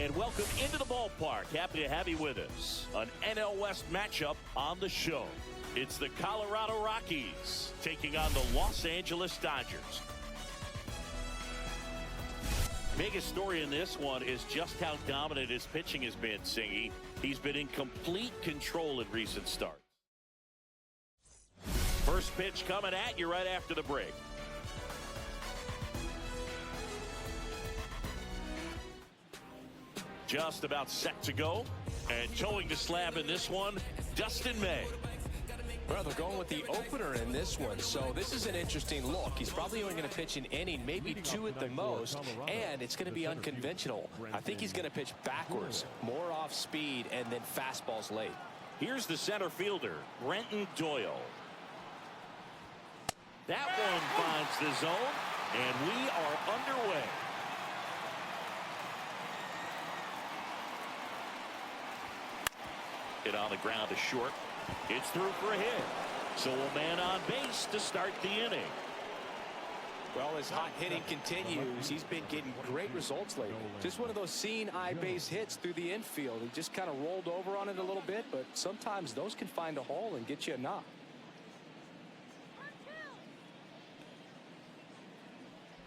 And welcome into the ballpark. Happy to have you with us. An NL West matchup on the show. It's the Colorado Rockies taking on the Los Angeles Dodgers. Biggest story in this one is just how dominant his pitching has been, Singy. He's been in complete control in recent starts. First pitch coming at you right after the break. Just about set to go, and towing the slab in this one, Dustin May. Well, they're going with the opener in this one, so this is an interesting look. He's probably only going to pitch an inning, maybe two at the most, and it's going to be unconventional. I think he's going to pitch backwards, more off speed, and then fastballs late. Here's the center fielder, Brenton Doyle. That one finds the zone, and we are underway. Hit on the ground to short. It's through for a hit. So a man on base to start the inning. Well, his hot hitting continues. He's been getting great results lately. Just one of those seeing eye base hits through the infield. He just kind of rolled over on it a little bit, but sometimes those can find a hole and get you a knock.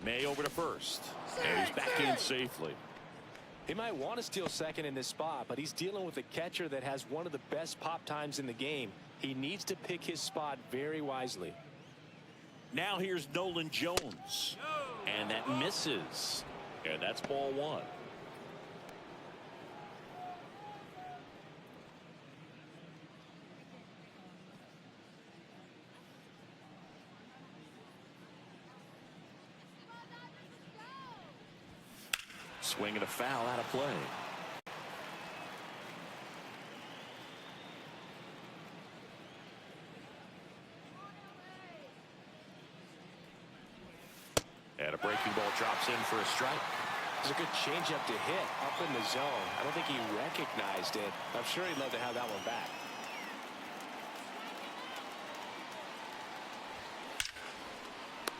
May over to first. And he's back in safely. He might want to steal second in this spot, but he's dealing with a catcher that has one of the best pop times in the game. He needs to pick his spot very wisely. Now here's Nolan Jones. And that misses. And that's ball one. Swing and a foul out of play. And a breaking ball drops in for a strike. It's a good changeup to hit up in the zone. I don't think he recognized it. I'm sure he'd love to have that one back.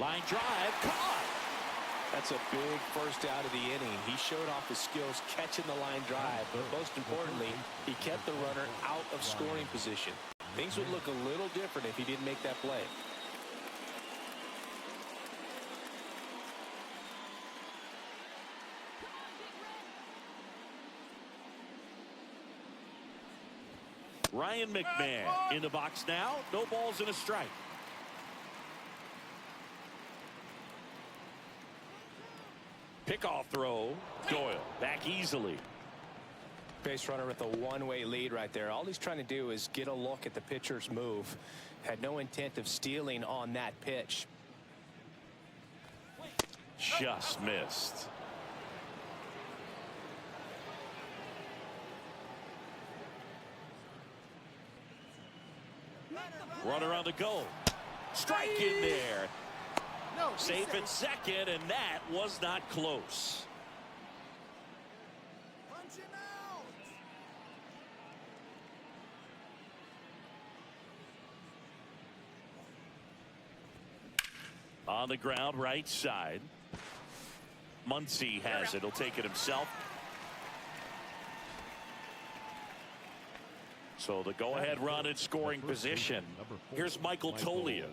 Line drive, caught. That's a big first out of the inning. He showed off his skills catching the line drive, but most importantly, he kept the runner out of scoring position. Things would look a little different if he didn't make that play. Ryan McMahon in the box now. No balls and a strike. Pickoff throw. Doyle back easily. Base runner with a one-way lead right there. All he's trying to do is get a look at the pitcher's move. Had no intent of stealing on that pitch. Just missed. Runner on the go. Strike in there. Safe at second, and that was not close. Punch him out. On the ground, right side. Muncy has it. He'll take it himself. So the go-ahead run in scoring position. Here's Michael Toglia.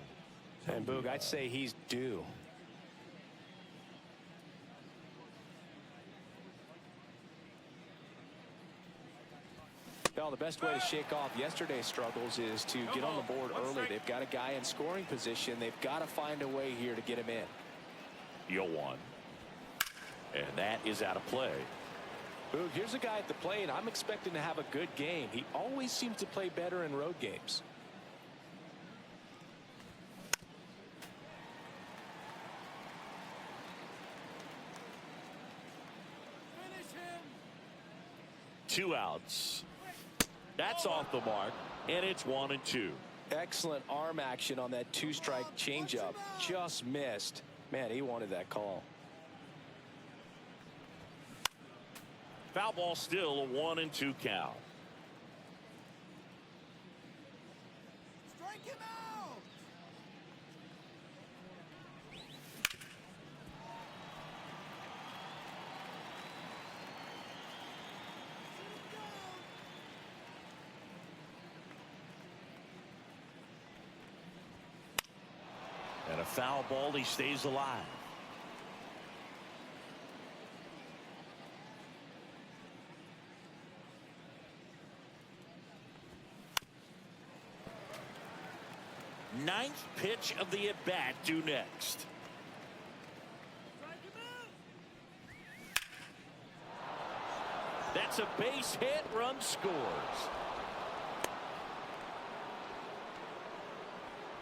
And Boog, I'd say he's due. Well, the best way to shake off yesterday's struggles is to get on the board early. They've got a guy in scoring position. They've got to find a way here to get him in. 0-1. And that is out of play. Boog, here's a guy at the plate. I'm expecting to have a good game. He always seems to play better in road games. Finish him. 2 outs. That's off the mark, and it's 1-2. Excellent arm action on that two-strike changeup. Just missed. Man, he wanted that call. Foul ball still, a 1-2 count. Strike him out. foul ball. He stays alive. Ninth pitch of the at-bat due next. That's a base hit. Run scores.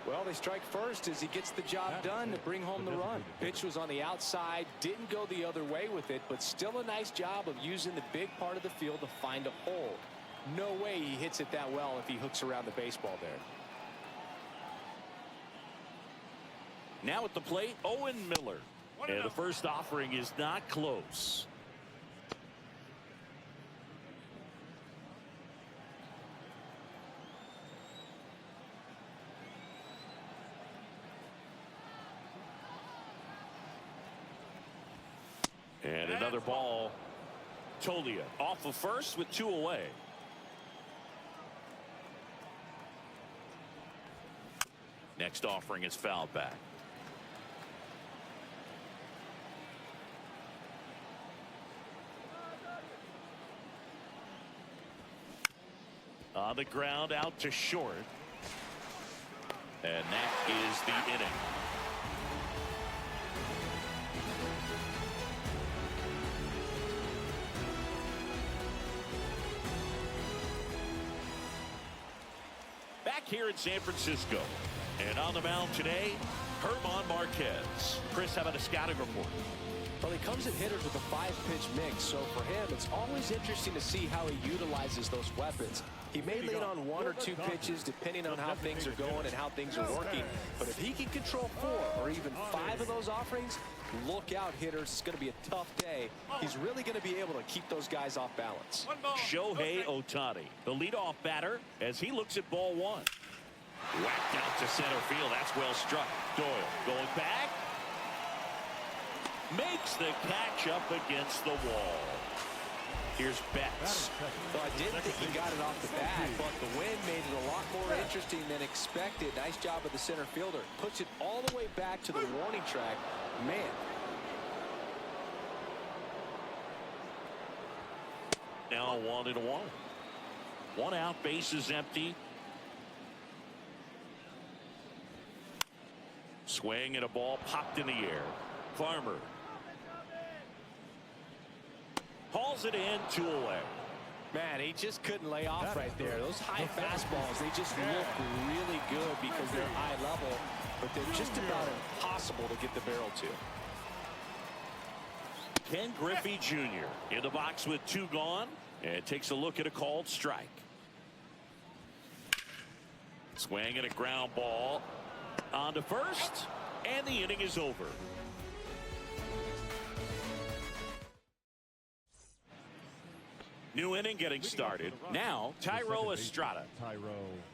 Well, they strike first as he gets the job done to bring home the run. Pitch was on the outside, didn't go the other way with it, but still a nice job of using the big part of the field to find a hole. No way he hits it that well if he hooks around the baseball there. Now at the plate, Owen Miller. And the first offering is not close. And another ball. Tolia off of first with 2 away. Next offering is fouled back. On the ground out to short. And that is the inning. Back here in San Francisco. And on the mound today, Herman Marquez. Chris, how about a scouting report? Well, he comes at hitters with a 5-pitch mix, so for him, it's always interesting to see how he utilizes those weapons. He may lean on 1 or 2 pitches depending on how things are going and how things are working. But if he can control 4 or even 5 of those offerings, look out, hitters. It's going to be a tough day. He's really going to be able to keep those guys off balance. Shohei Ohtani, the leadoff batter, as he looks at ball 1. Whacked out to center field. That's well struck. Doyle going back. Makes the catch up against the wall. Here's Betts. Well, I didn't think he got it off the bat, but the wind made it a lot more interesting than expected. Nice job of the center fielder. Puts it all the way back to the warning track. Man. Now 1-1. 1 out, base is empty. Swing and a ball popped in the air. Farmer hauls it in, 2 away. Man, he just couldn't lay off right there. Those high fastballs, they just look really good because they're high level, but they're just about impossible to get the barrel to. Ken Griffey Jr. in the box with 2 gone, and takes a look at a called strike. Swing and a ground ball on to first, and the inning is over. New inning getting started. Now, Thairo Estrada.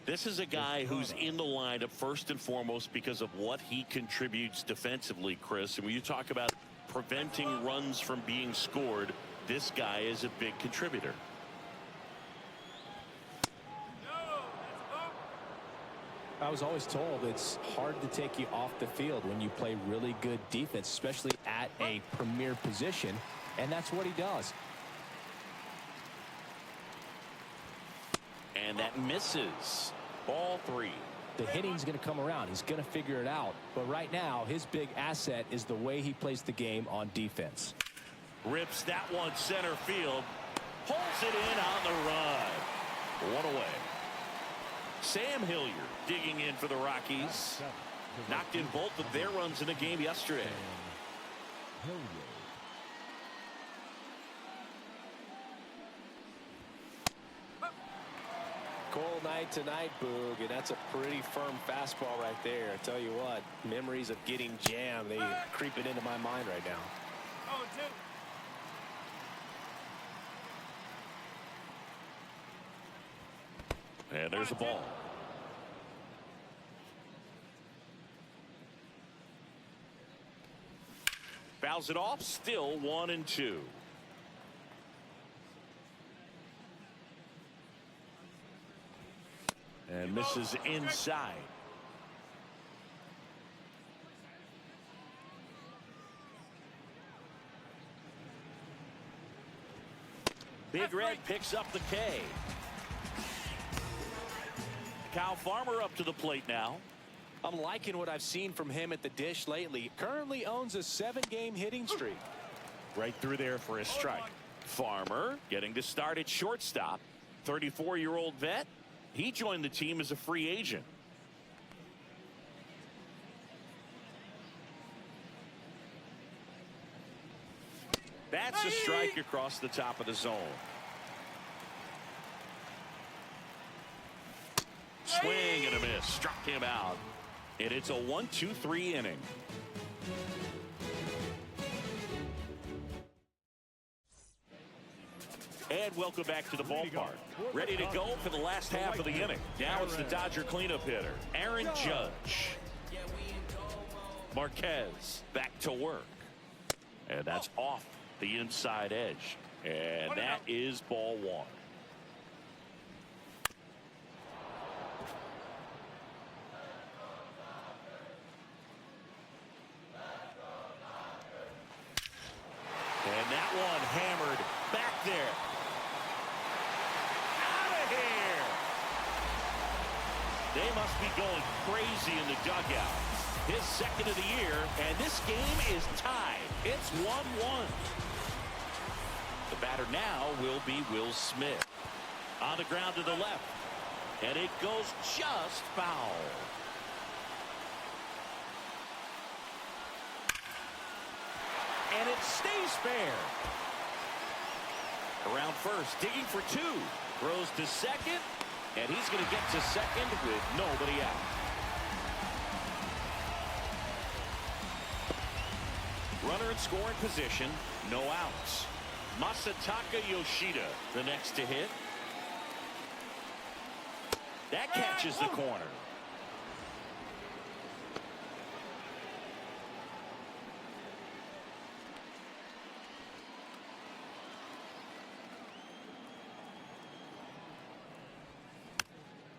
This is a guy who's in the lineup first and foremost because of what he contributes defensively, Chris. And when you talk about preventing runs from being scored, this guy is a big contributor. I was always told it's hard to take you off the field when you play really good defense, especially at a premier position, and that's what he does. And that misses. Ball 3. The hitting's going to come around. He's going to figure it out. But right now, his big asset is the way he plays the game on defense. Rips that one center field. Pulls it in on the run. 1 away. Sam Hilliard digging in for the Rockies. Knocked in both of their runs in the game yesterday. Cold night tonight, Boog, and that's a pretty firm fastball right there. I tell you what, memories of getting jammed, they creeping into my mind right now. And there's the ball. Fouls it off, still 1-2. And misses inside. Big Red picks up the K. Kyle Farmer up to the plate now. I'm liking what I've seen from him at the dish lately. Currently owns a 7-game hitting streak. Right through there for a strike. Farmer getting to start at shortstop. 34-year-old vet. He joined the team as a free agent. That's a strike across the top of the zone. Swing and a miss. Struck him out. And it's a 1-2-3 inning. And welcome back to the ballpark. Ready to go for the last half of the inning. Now it's the Dodger cleanup hitter, Aaron Judge. Marquez back to work. And that's off the inside edge. And that is ball one. And that one hammered back there. Out of here. They must be going crazy in the dugout. His second of the year, and this game is tied. It's 1-1. The batter now will be Will Smith. On the ground to the left. And it goes just foul. And it stays fair. Around first, digging for two. Throws to second, and he's going to get to second with nobody out. Runner in scoring position, no outs. Masataka Yoshida, the next to hit. That catches the corner.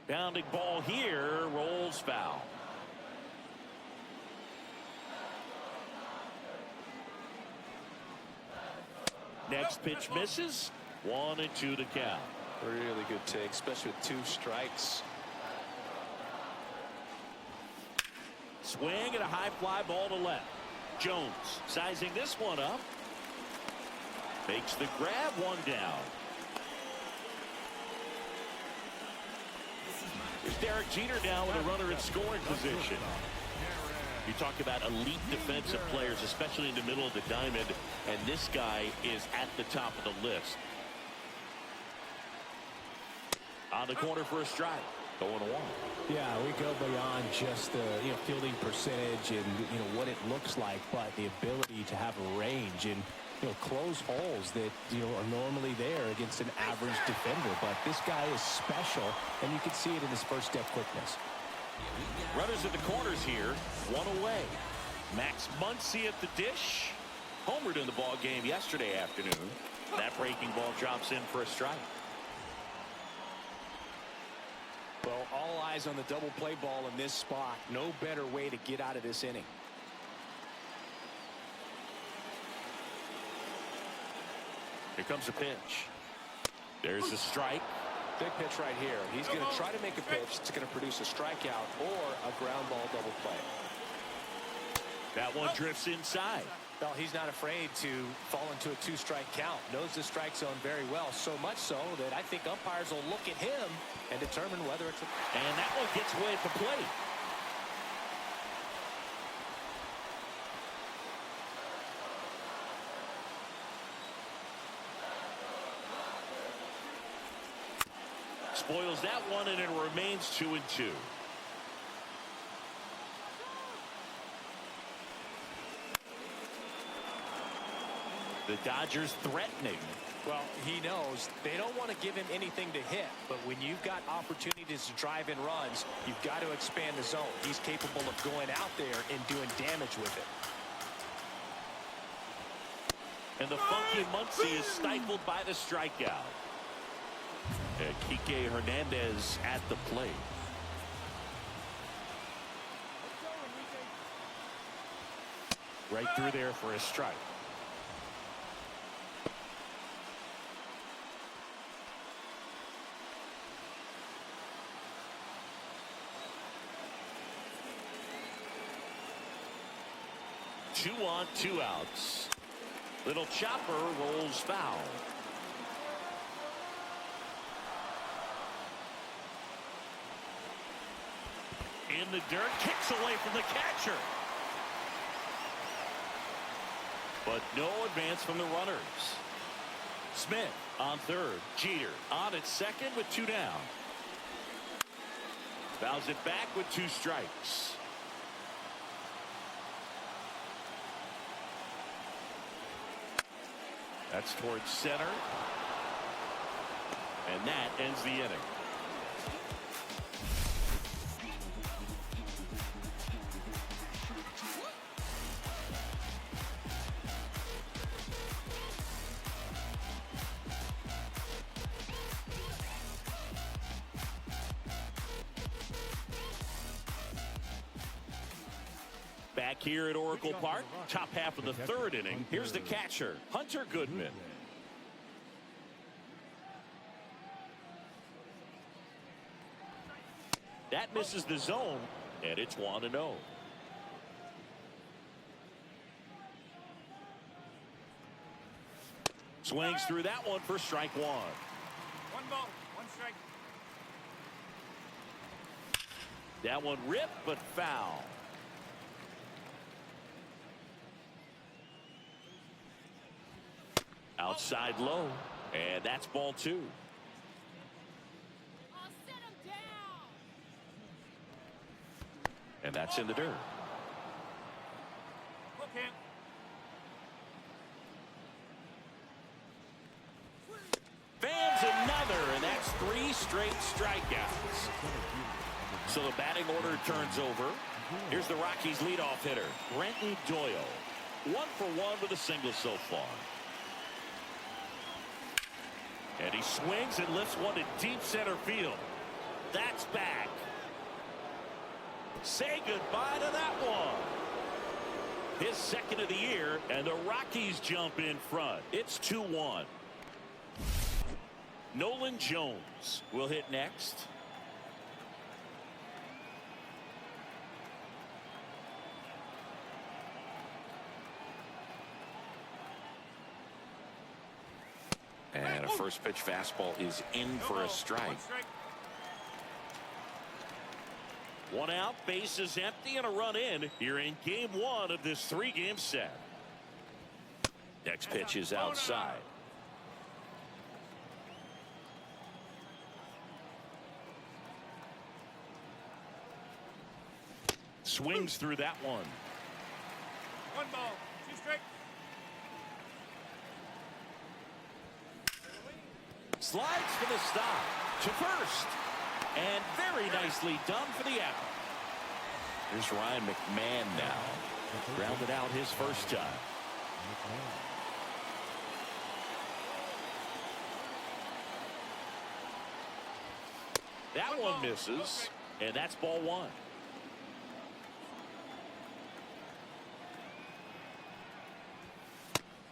Bounding ball here, rolls foul. Next pitch misses. 1-2 to count. Really good take, especially with 2 strikes. Swing and a high fly ball to left. Jones sizing this one up. Makes the grab, one down. There's Derek Jeter down with a runner in scoring position. You talk about elite defensive players, especially in the middle of the diamond, and this guy is at the top of the list. On the corner for a strike. 0-1. Yeah, we go beyond just the fielding percentage and what it looks like, but the ability to have a range and close holes that are normally there against an average defender. But this guy is special, and you can see it in his first step quickness. Runners at the corners here, one away. Max Muncy at the dish. Homered in the ball game yesterday afternoon. That breaking ball drops in for a strike. Well, all eyes on the double play ball in this spot. No better way to get out of this inning. Here comes a pitch. There's a strike. Big pitch right here. He's going to try to make a pitch that's going to produce a strikeout or a ground ball double play. That one drifts inside. Well, he's not afraid to fall into a 2-strike count. Knows the strike zone very well, so much so that I think umpires will look at him and determine whether it's a... And that one gets away at the plate. Spoils that one, and it remains 2-2. The Dodgers threatening. Well, he knows they don't want to give him anything to hit, but when you've got opportunities to drive in runs, you've got to expand the zone. He's capable of going out there and doing damage with it. And the funky Muncy is stifled by the strikeout. Kike Hernandez at the plate. Right through there for a strike. 2 on, 2 outs. Little chopper rolls foul. In the dirt, kicks away from the catcher. But no advance from the runners. Smith on third. Jeter on at second with 2 down. Fouls it back with 2 strikes. That's towards center. And that ends the inning. Back here at Oracle Park, top half of the 3rd inning. Here's the catcher, Hunter Goodman. That misses the zone, and it's 1-0. Swings through that one for strike 1. 1 ball, 1 strike. That one ripped, but foul. Outside low, and that's ball 2. I'll set him down. And that's in the dirt. Hook him. Fans another, and that's 3 straight strikeouts. So the batting order turns over. Here's the Rockies' leadoff hitter, Brenton Doyle. 1 for 1 with a single so far. And he swings and lifts one to deep center field. That's back. Say goodbye to that one. His 2nd of the year, and the Rockies jump in front. It's 2-1. Nolan Jones will hit next. And a first pitch fastball is in for a strike. 1 out, bases empty, and a run in here in game 1 of this 3-game set. Next pitch is outside. Swings through that one. 1 ball, 2 strikes. Slides for the stop to first, and very nicely done for the out. Here's Ryan McMahon now, grounded out his first time. That one misses, and that's ball 1.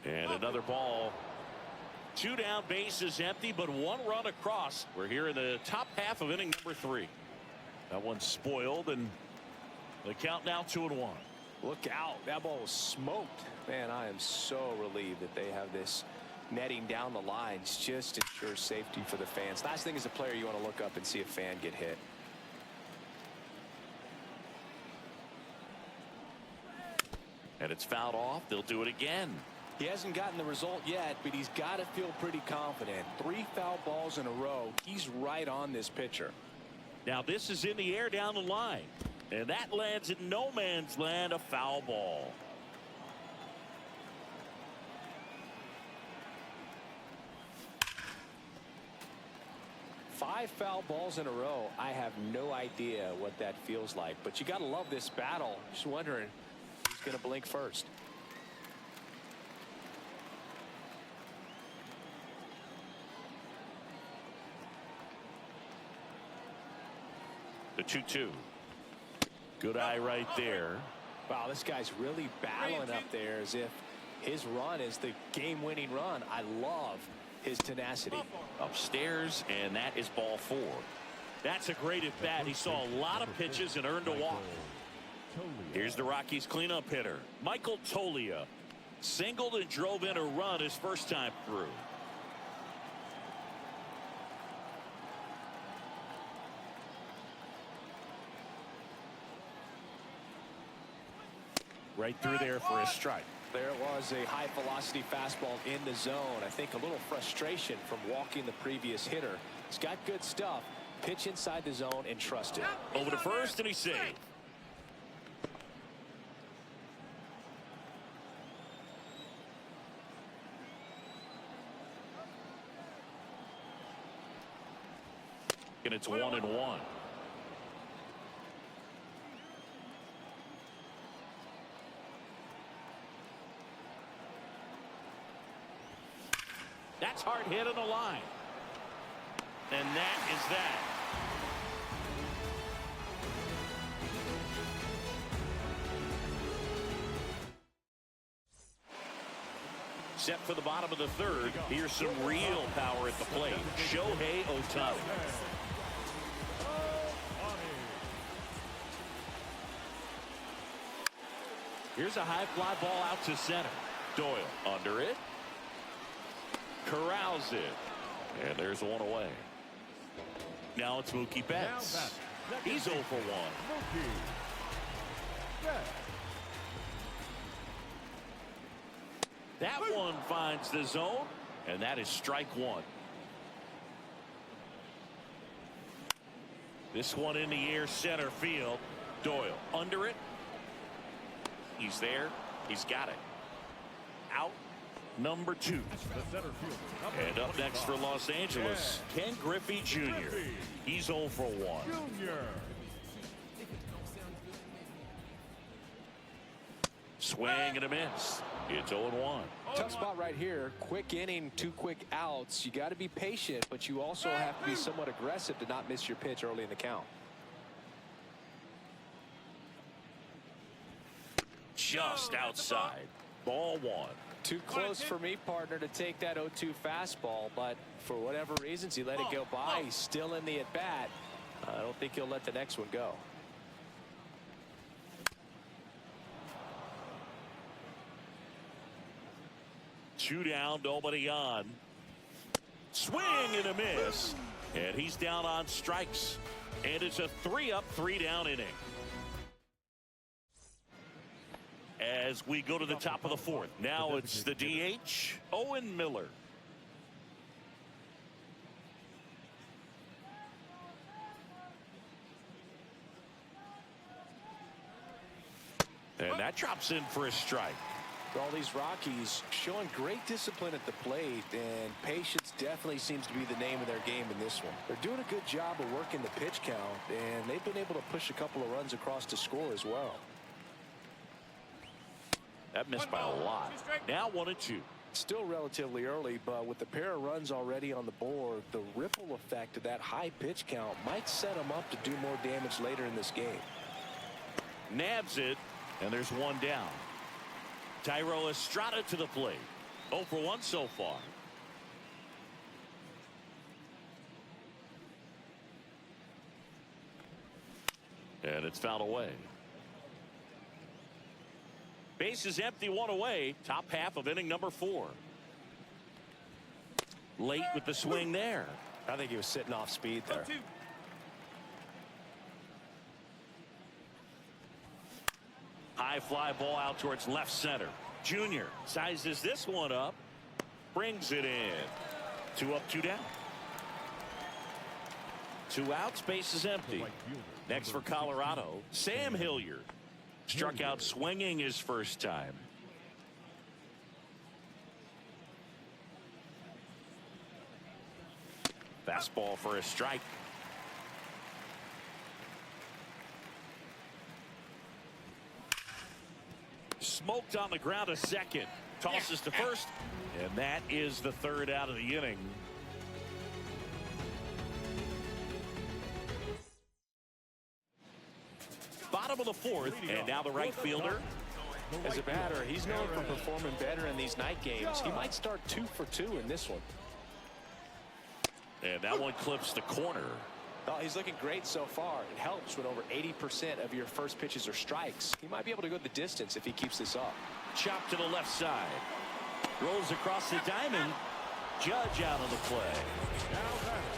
And another ball. 2 down, bases empty, but 1 run across. We're here in the top half of inning number 3. That one's spoiled, and the count now 2-1. Look out. That ball was smoked. Man, I am so relieved that they have this netting down the lines. Just ensures safety for the fans. Last thing as a player, you want to look up and see a fan get hit. And it's fouled off. They'll do it again. He hasn't gotten the result yet, but he's got to feel pretty confident. 3 foul balls in a row. He's right on this pitcher. Now this is in the air down the line, and that lands in no man's land, a foul ball. Five foul balls in a row. I have no idea what that feels like, but you got to love this battle. Just wondering who's going to blink first. The 2-2. Good eye right there. Wow, this guy's really battling up there as if his run is the game-winning run. I love his tenacity. Upstairs, and that is ball 4. That's a great at bat. He saw a lot of pitches and earned a walk. Here's the Rockies cleanup hitter, Michael Toglia. Singled and drove in a run his first time through. Right through there for a strike. There was a high velocity fastball in the zone. I think a little frustration from walking the previous hitter. He's got good stuff. Pitch inside the zone and trust it. Over to first, and he's saved. And it's 1-1. That's hard hit on the line. And that is that. Set for the bottom of the third. Here's some real power at the plate. Shohei Ohtani. Here's a high fly ball out to center. Doyle under it. Corrals it. And there's one away. Now it's Mookie Betts. He's 0 for 1. That one finds the zone, and that is strike one. This one in the air, center field. Doyle under it. He's there. He's got it. Out. Number 2. And up next for Los Angeles, Ken Griffey Jr. He's 0 for 1. Swing and a miss. It's 0-1. Tough spot right here. Quick inning, 2 quick outs. You got to be patient, but you also have to be somewhat aggressive to not miss your pitch early in the count. Just outside. Ball 1. Too close for me, partner, to take that 0-2 fastball, but for whatever reasons, he let it go by. He's still in the at-bat. I don't think he'll let the next one go. Two down, nobody on. Swing and a miss. And he's down on strikes. And it's a 3-up, 3-down inning. As we go to the top of the fourth. Now it's the DH, Owen Miller. And that drops in for a strike. All these Rockies showing great discipline at the plate, and patience definitely seems to be the name of their game in this one. They're doing a good job of working the pitch count, and they've been able to push a couple of runs across to score as well. That missed by a lot. Now 1-2. Still relatively early, but with the pair of runs already on the board, the ripple effect of that high pitch count might set them up to do more damage later in this game. Nabs it, and there's one down. Thairo Estrada to the plate. 0 for 1 so far. And it's fouled away. Base is empty, 1 away. Top half of inning number 4. Late with the swing there. I think he was sitting off speed there. High fly ball out towards left center. Junior sizes this one up. Brings it in. 2 up, 2 down. 2 outs, base is empty. Next for Colorado, Sam Hilliard. Struck out swinging his first time. Fastball for a strike. Smoked on the ground a second. Tosses to first. And that is the 3rd out of the inning. Bottom of the 4th, and now the right fielder. As a batter, he's known for performing better in these night games. He might start 2 for 2 in this one. And that one clips the corner. Oh, he's looking great so far. It helps when over 80% of your first pitches are strikes. He might be able to go the distance if he keeps this up. Chop to the left side. Rolls across the diamond. Judge out of the play.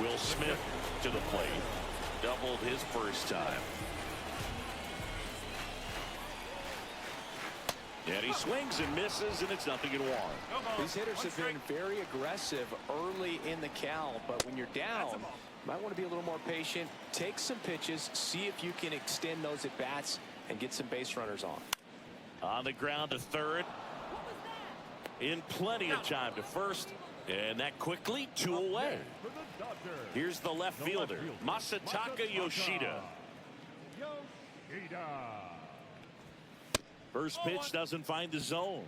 Will Smith to the plate. Doubled his first time. And he swings and misses, and it's 0-1. These hitters have been very aggressive early in the count, but when you're down, you might want to be a little more patient. Take some pitches, see if you can extend those at bats and get some base runners on. On the ground to third. In plenty of time to first. And that quickly 2 away. Here's the left fielder, Masataka Yoshida. First pitch doesn't find the zone.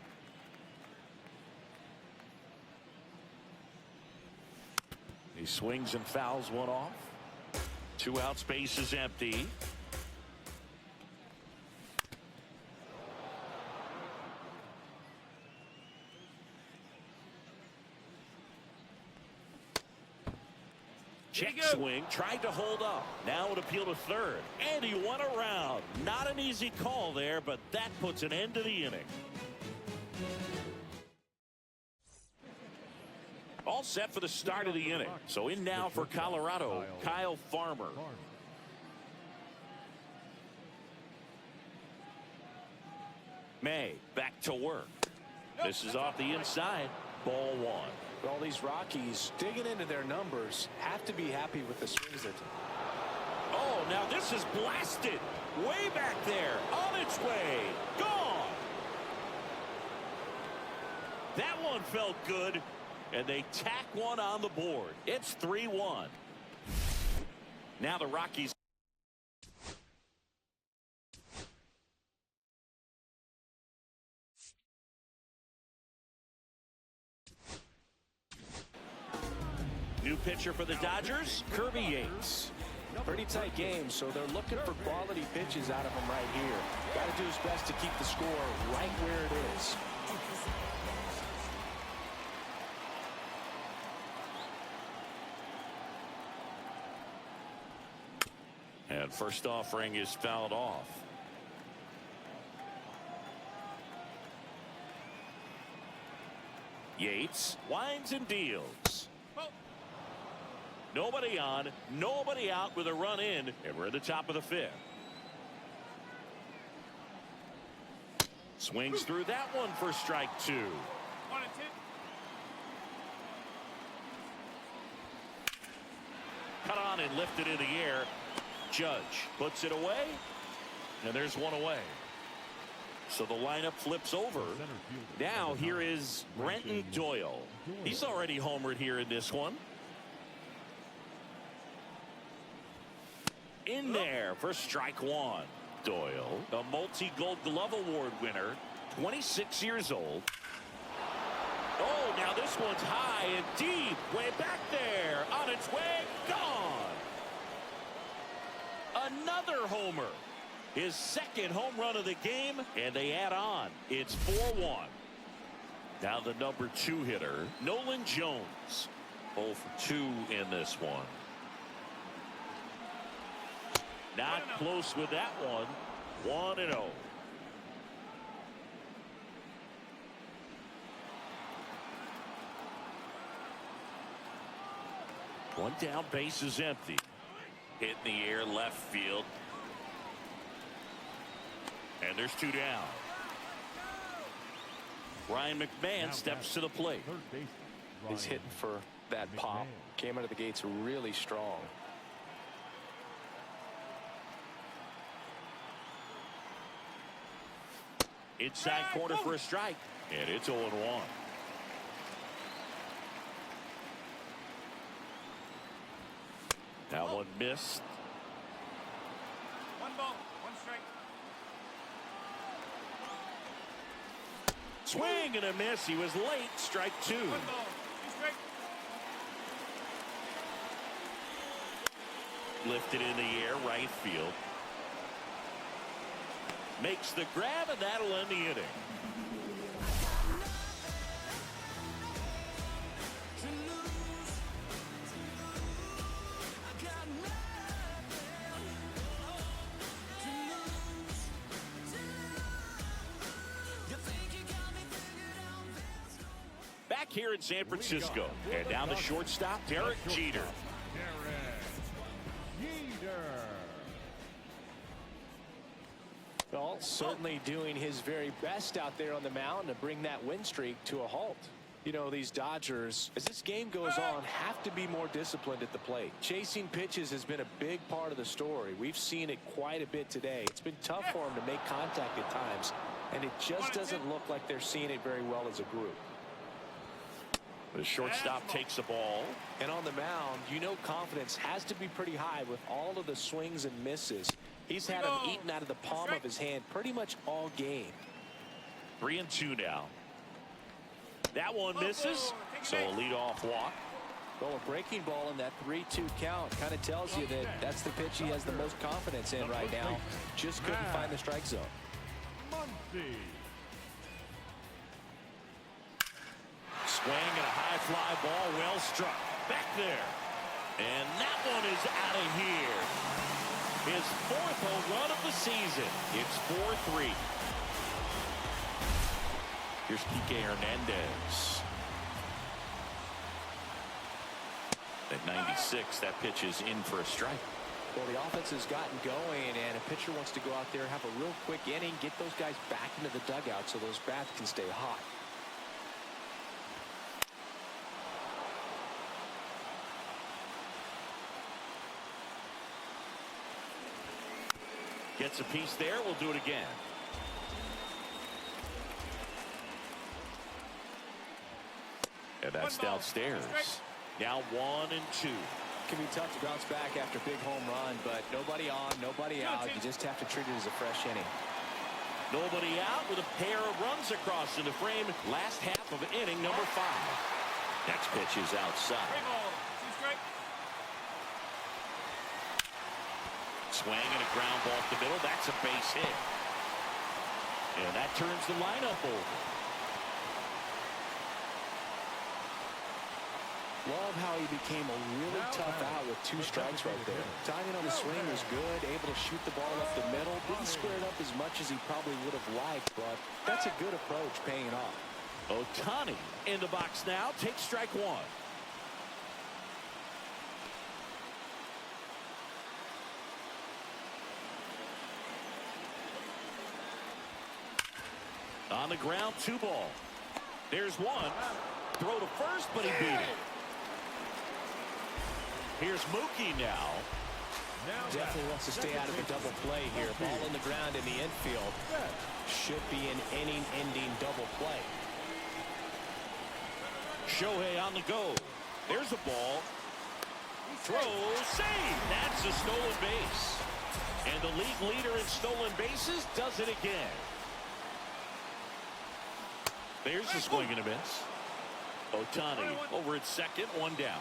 He swings and fouls one off. 2 outs, base is empty. Check swing, tried to hold up. Now an appeal to third, and he went around. Not an easy call there, but that puts an end to the inning. All set for the start of the inning. So in now for Colorado, Kyle Farmer. May back to work. This is off the inside. Ball 1. All these Rockies digging into their numbers have to be happy with the swings. Oh, now this is blasted way back there, on its way, gone. That one felt good, and they tack one on the board. It's 3-1. Now the Rockies. New pitcher for the Dodgers, Kirby Yates. Pretty tight game, so they're looking for quality pitches out of him right here. Got to do his best to keep the score right where it is. And first offering is fouled off. Yates winds and deals. Nobody on, nobody out with a run in, and we're at the top of the 5th. Swings through that one for strike 2. 1-2. Cut on and lifted in the air. Judge puts it away, and there's one away. So the lineup flips over. Now here is Brenton Doyle. He's already homered here in this one. In there for strike 1. Doyle, a multi-Gold Glove Award winner, 26 years old. Oh, now this one's high and deep, way back there, on its way, gone. Another homer. His second home run of the game, and they add on. It's 4-1. Now the number 2 hitter, Nolan Jones. 0 for 2 in this one. Not close with that one. 1-0. One down, base is empty. Hit in the air, left field. And there's 2 down. Ryan McMahon steps to the plate. He's hitting for that pop. Came out of the gates really strong. Inside corner for a strike. And it's 0-1. That one missed. 1 ball, 1 strike. Swing and a miss. He was late. Strike 2. 1 ball, 2 strike. Lifted in the air, right field. Makes the grab, and that'll end the inning. here in San Francisco. And down the shortstop, Derek Jeter. Well, certainly doing his very best out there on the mound to bring that win streak to a halt. You know, these Dodgers, as this game goes on, have to be more disciplined at the plate. Chasing pitches has been a big part of the story. We've seen it quite a bit today. It's been tough for them to make contact at times, and it just doesn't look like they're seeing it very well as a group. The shortstop takes the ball. And on the mound, you know confidence has to be pretty high with all of the swings and misses. He's had them eaten out of the palm of his hand pretty much all game. 3-2 now. That one misses, so a leadoff walk. Well, a breaking ball in that 3-2 count kind of tells you that that's the pitch he has the most confidence in right now. Just couldn't find the strike zone. Swing and a high fly ball, well struck. Back there. And that one is out of here. His 4th home run of the season. It's 4-3. Here's Kike Hernandez. At 96, that pitch is in for a strike. Well, the offense has gotten going, and a pitcher wants to go out there, have a real quick inning, get those guys back into the dugout so those bats can stay hot. Gets a piece there. We'll do it again. And that's downstairs. Now 1-2. Can be tough to bounce back after a big home run, but nobody on, nobody out. You just have to treat it as a fresh inning. Nobody out with a pair of runs across in the frame. Last half of inning number 5. Next pitch is outside. Swing and a ground ball up the middle. That's a base hit. And that turns the lineup over. Love how he became a really tough out with 2 strikes right there. Timing on the swing was good, able to shoot the ball up the middle. Didn't square it up as much as he probably would have liked, but that's a good approach paying off. Ohtani in the box now. Takes strike 1. On the ground, 2 ball. There's 1. Throw to first, but he beat it. Here's Mookie now. Definitely wants to stay out of the double play here. Ball on the ground in the infield. Should be an inning-ending double play. Shohei on the go. There's a ball. Throw, save. That's a stolen base. And the league leader in stolen bases does it again. There's the swing and a miss. Ohtani over at second, 1 down.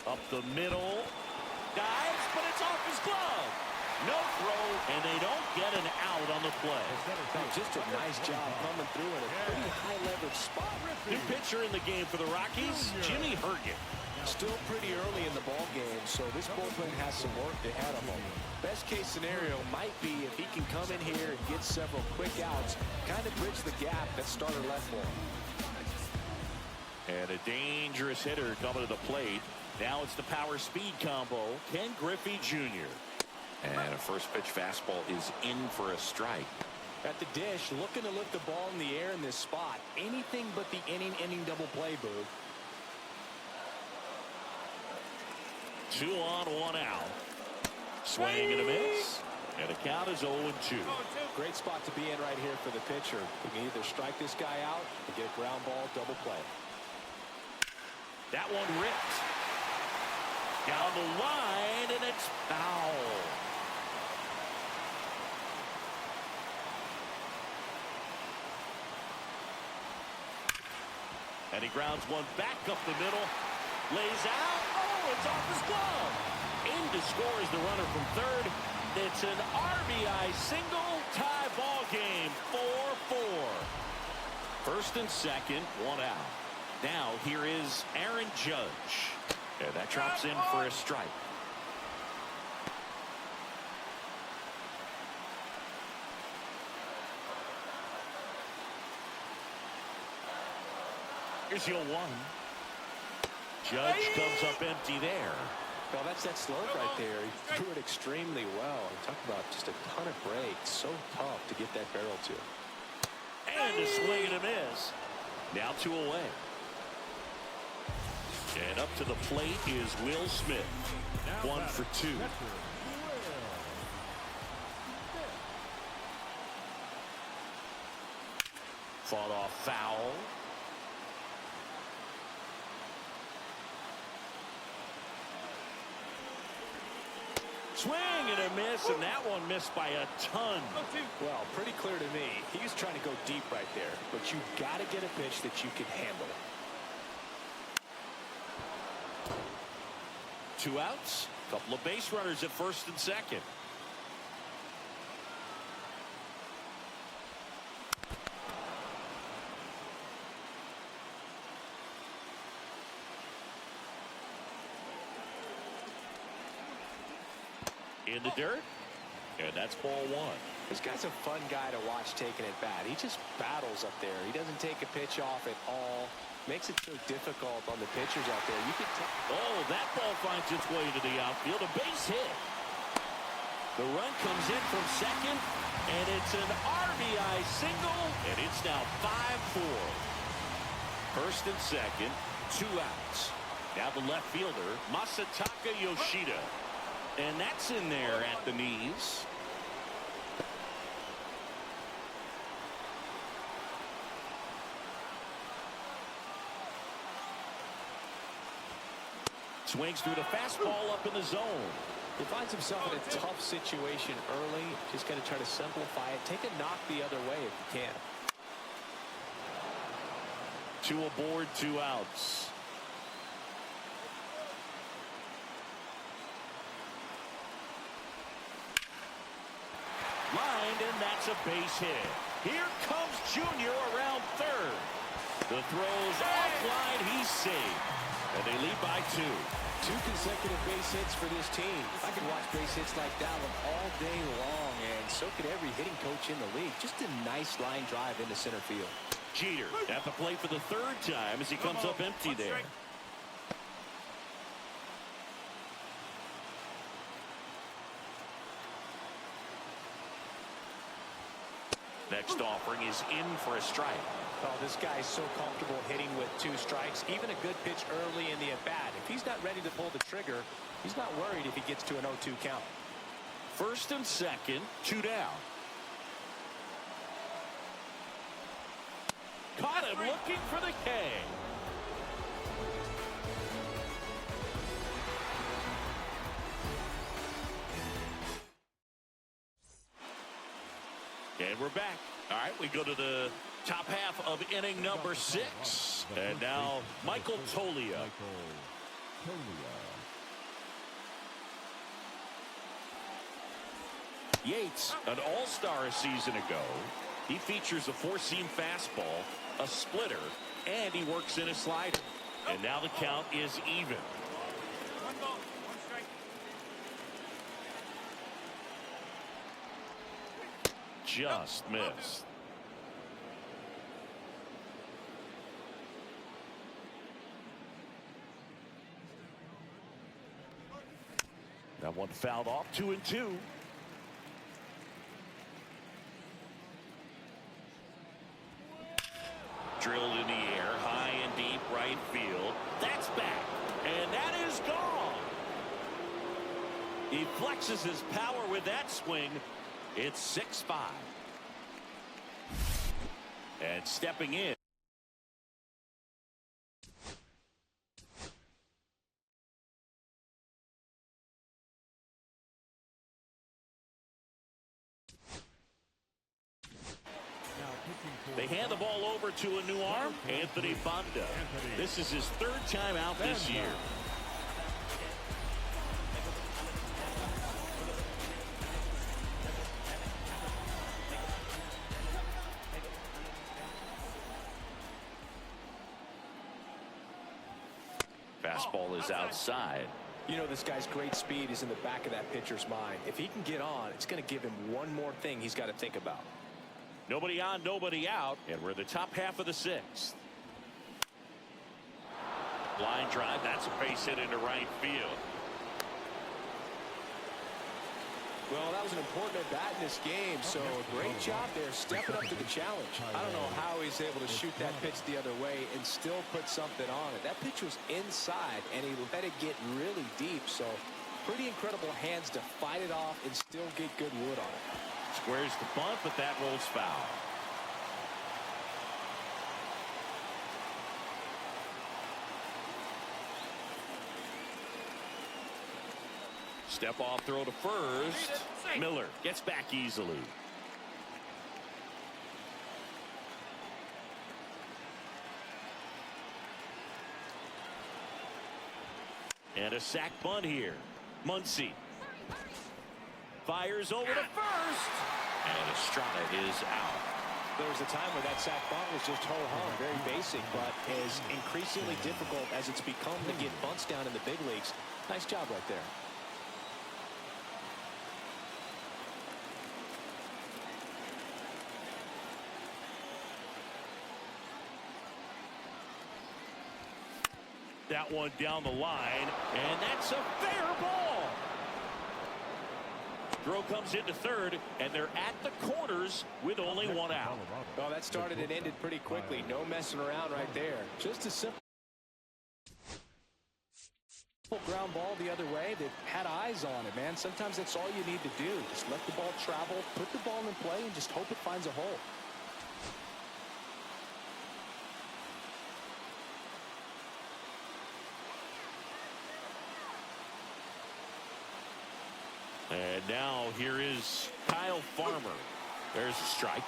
Up the middle. Dives, but it's off his glove. No throw, and they don't get an out on the play. Just a nice job coming through in a pretty high leverage spot. New pitcher in the game for the Rockies, Jimmy Herget. Still pretty early in the ball game, so this bullpen has some work ahead of him. Best case scenario might be if he can come in here and get several quick outs, kind of bridge the gap that starter left for him. And a dangerous hitter coming to the plate. Now it's the power speed combo, Ken Griffey Jr. And a first pitch fastball is in for a strike. At the dish, looking to lift the ball in the air in this spot. Anything but the inning double play, Boog. 2 on, 1 out. Swing and a miss. And the count is 0-2. Great spot to be in right here for the pitcher. You can either strike this guy out or get a ground ball double play. That one ripped. Down the line, and it's foul. And he grounds one back up the middle. Lays out. Oh, it's off his glove. In to score is the runner from third. It's an RBI single, tie ball game, 4-4. First and second, 1 out. Now here is Aaron Judge. And that drops in for a strike. Here's your 1. Judge comes up empty there. Well, that's that slurve right there. He threw it extremely well. Talk about just a ton of breaks. So tough to get that barrel to. And a swing and a miss. Now 2 away. And up to the plate is Will Smith. 1 for 2. Fought off foul. Swing and a miss, and that one missed by a ton. Well, pretty clear to me. He was trying to go deep right there, but you got to get a pitch that you can handle. 2 outs. Couple of base runners at first and second. In the dirt, and that's ball 1. This guy's a fun guy to watch taking it bat. He just battles up there. He doesn't take a pitch off at all. Makes it so difficult on the pitchers out there. You can tell. Oh, that ball finds its way to the outfield. A base hit. The run comes in from second, and it's an RBI single, and it's now 5-4. First and second, 2 outs. Now the left fielder, Masataka Yoshida. And that's in there at the knees. Swings through the fastball up in the zone. He finds himself in a tough situation early. Just got to try to simplify it. Take a knock the other way if you can. 2 aboard, 2 outs. Lined, and that's a base hit. Here comes Junior around third. The throw's offline. He's safe. And they lead by 2. 2 consecutive base hits for this team. I could watch base hits like that one all day long, and so could every hitting coach in the league. Just a nice line drive into center field. Jeter at the plate for the 3rd time as he comes up empty there. Next offering is in for a strike. Oh, this guy's so comfortable hitting with 2 strikes. Even a good pitch early in the at-bat. If he's not ready to pull the trigger, he's not worried if he gets to an 0-2 count. First and second, 2 down. Caught him looking for the K. And we're back. All right, we go to the top half of inning number 6. And now Michael Toglia. Yates, an all-star a season ago. He features a 4-seam fastball, a splitter, and he works in a slider. And now the count is even. 1 ball, 1 strike. Just missed. That one fouled off. 2-2. Drilled in the air, high and deep right field. That's back, and that is gone. He flexes his power with that swing. It's 6-5. And stepping in. They hand the ball over to a new arm, Anthony Banda. This is his 3rd time out this year. Fastball is outside. You know, this guy's great speed is in the back of that pitcher's mind. If he can get on, it's going to give him one more thing he's got to think about. Nobody on, nobody out, and we're in the top half of the 6th. Line drive. That's a base hit into right field. Well, that was an important at-bat in this game, so great job there stepping up to the challenge. I don't know how he's able to shoot that pitch the other way and still put something on it. That pitch was inside, and he let it get really deep, so pretty incredible hands to fight it off and still get good wood on it. Squares the bunt, but that rolls foul. Step off throw to first. Miller gets back easily. And a sac bunt here. Muncy fires over to first. And Estrada is out. There was a time where that sac bunt was just ho-hum, very basic, but is increasingly difficult as it's become to get bunts down in the big leagues. Nice job right there. That one down the line, and that's a fair ball. Throw comes into third, and they're at the corners with only one out. Well, that started and ended pretty quickly. No messing around right there. Just a simple ground ball the other way that had eyes on it, man. Sometimes that's all you need to do. Just let the ball travel, put the ball in play, and just hope it finds a hole. And now here is Kyle Farmer. There's a strike.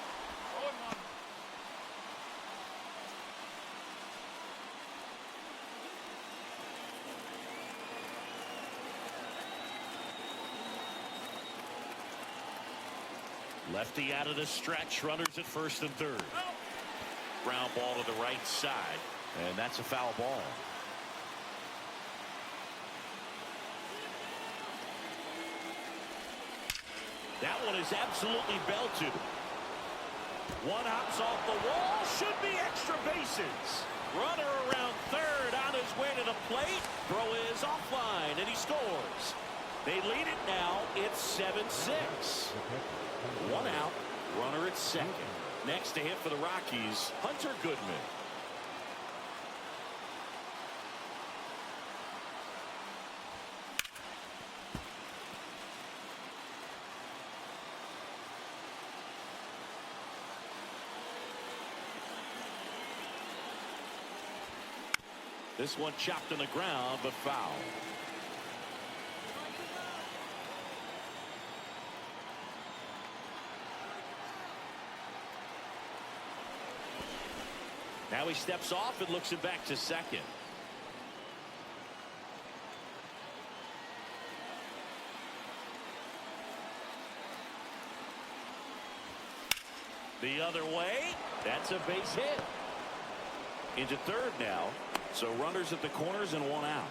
Lefty out of the stretch. Runners at first and third. Ground ball to the right side. And that's a foul ball. That one is absolutely belted. One hops off the wall. Should be extra bases. Runner around third on his way to the plate. Throw is offline, and he scores. They lead it now. It's 7-6. One out. Runner at second. Next to hit for the Rockies, Hunter Goodman. This one chopped on the ground, but foul. Now he steps off and looks it back to second. The other way. That's a base hit. Into third now. So runners at the corners and one out.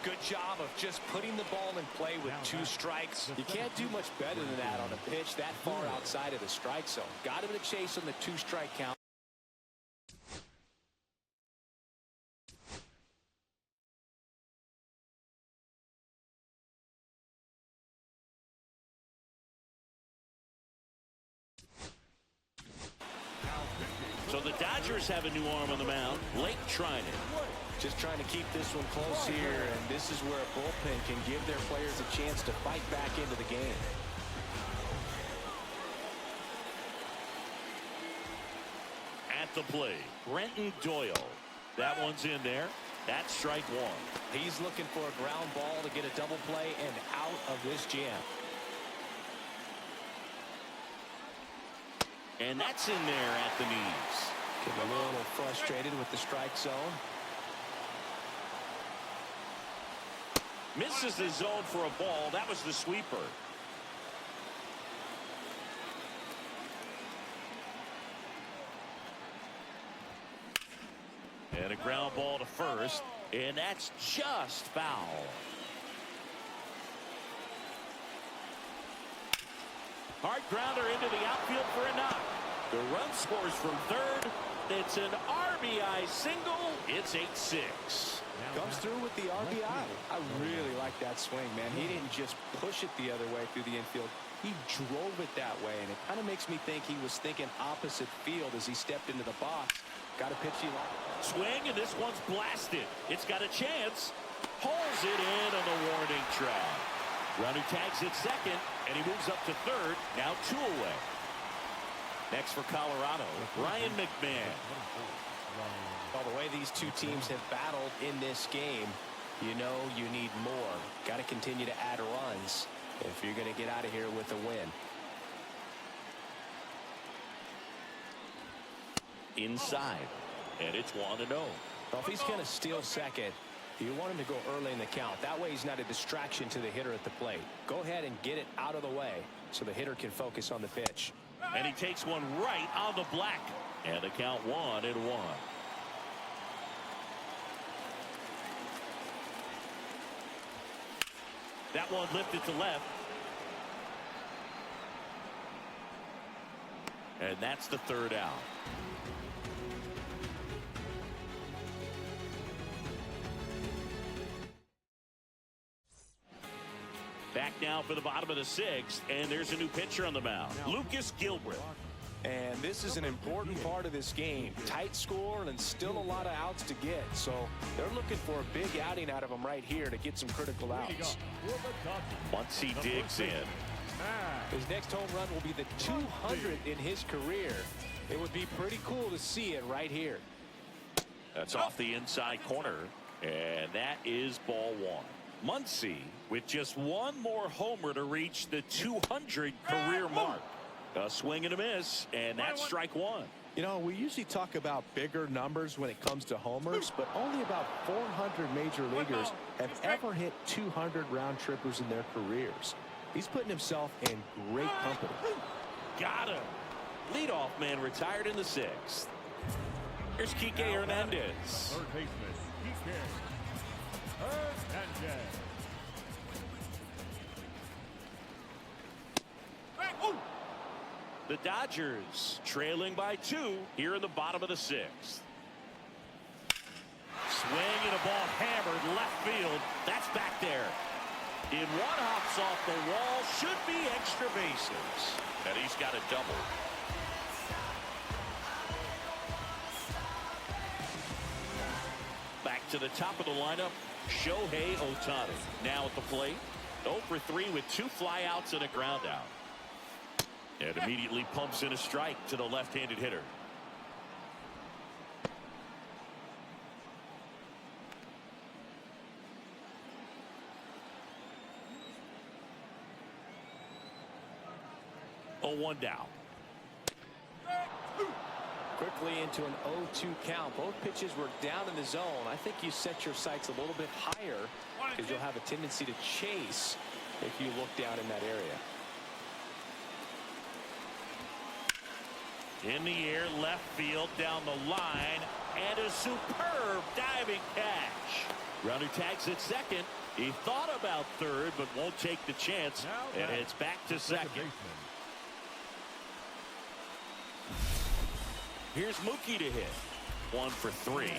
Good job of just putting the ball in play with two strikes. You can't do much better than that on a pitch that far outside of the strike zone. Got him in a chase on the two-strike count. So the Dodgers have a new arm on the mound. Blake Trinan. Just trying to keep this one close here, and this is where a bullpen can give their players a chance to fight back into the game. At the plate, Brenton Doyle. That one's in there. That's strike one. He's looking for a ground ball to get a double play and out of this jam. And that's in there at the knees. Getting a little frustrated with the strike zone. Misses the zone for a ball. That was the sweeper. And a ground ball to first. And that's just foul. Hard grounder into the outfield for a knock. The run scores from third. It's an RBI single. It's 8-6. Comes through with the RBI. I really like that swing, man. He didn't just push it the other way through the infield. He drove it that way, and it kind of makes me think he was thinking opposite field as he stepped into the box. Got a pitch he liked. Swing, and this one's blasted. It's got a chance. Pulls it in on the warning track. Runner tags at second, and he moves up to third. Now 2 away. Next for Colorado, Ryan McMahon. Well, the way these two teams have battled in this game, you know you need more. Got to continue to add runs if you're going to get out of here with a win. Inside, and it's 1-0. Well, if he's going to steal second, you want him to go early in the count. That way he's not a distraction to the hitter at the plate. Go ahead and get it out of the way so the hitter can focus on the pitch. And he takes one right on the black. And the count 1-1. That one lifted to left. And that's the third out. Back now for the bottom of the 6th, and there's a new pitcher on the mound, Lucas Gilbert. And this is an important part of this game. Tight score and still a lot of outs to get. So they're looking for a big outing out of him right here to get some critical outs. Once he digs in. His next home run will be the 200th in his career. It would be pretty cool to see it right here. That's off the inside corner, and that is ball 1. Muncy with just one more homer to reach the 200 career mark. A swing and a miss, and that's strike 1. You know, we usually talk about bigger numbers when it comes to homers, but only about 400 major leaguers have ever hit 200 round trippers in their careers. He's putting himself in great company. Got him. Leadoff man retired in the 6th. Here's Kike Hernandez. Third baseman, Kike Hernandez. The Dodgers trailing by 2 here in the bottom of the 6th. Swing and a ball hammered left field. That's back there. In one hops off the wall, should be extra bases. And he's got a double. Back to the top of the lineup, Shohei Ohtani. Now at the plate, 0 for 3 with 2 flyouts and a ground out. And immediately pumps in a strike to the left-handed hitter. Oh, 1 down. Quickly into an 0-2 count. Both pitches were down in the zone. I think you set your sights a little bit higher because you'll have a tendency to chase if you look down in that area. In the air, left field, down the line, and a superb diving catch. Runner tags at second. He thought about third, but won't take the chance, and it's back to second. Here's Mookie to hit. 1 for 3.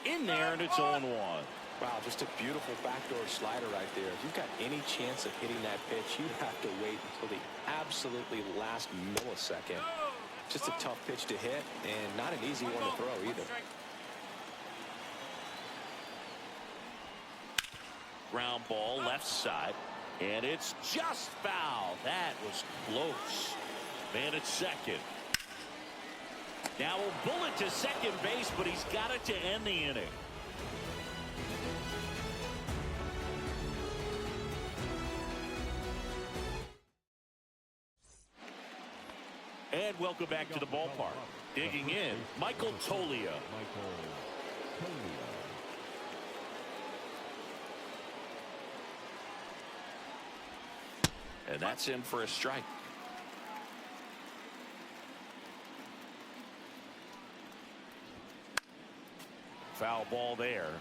In there, and it's 0-1. Wow, just a beautiful backdoor slider right there. If you've got any chance of hitting that pitch, you have to wait until the absolutely last millisecond. Just a tough pitch to hit, and not an easy one to throw either. Ground ball left side, and it's just foul. That was close. Man at second. Now a bullet to second base, but he's got it to end the inning. And welcome back to the ballpark. Digging in, Michael Toglia. And that's in for a strike. Foul ball there.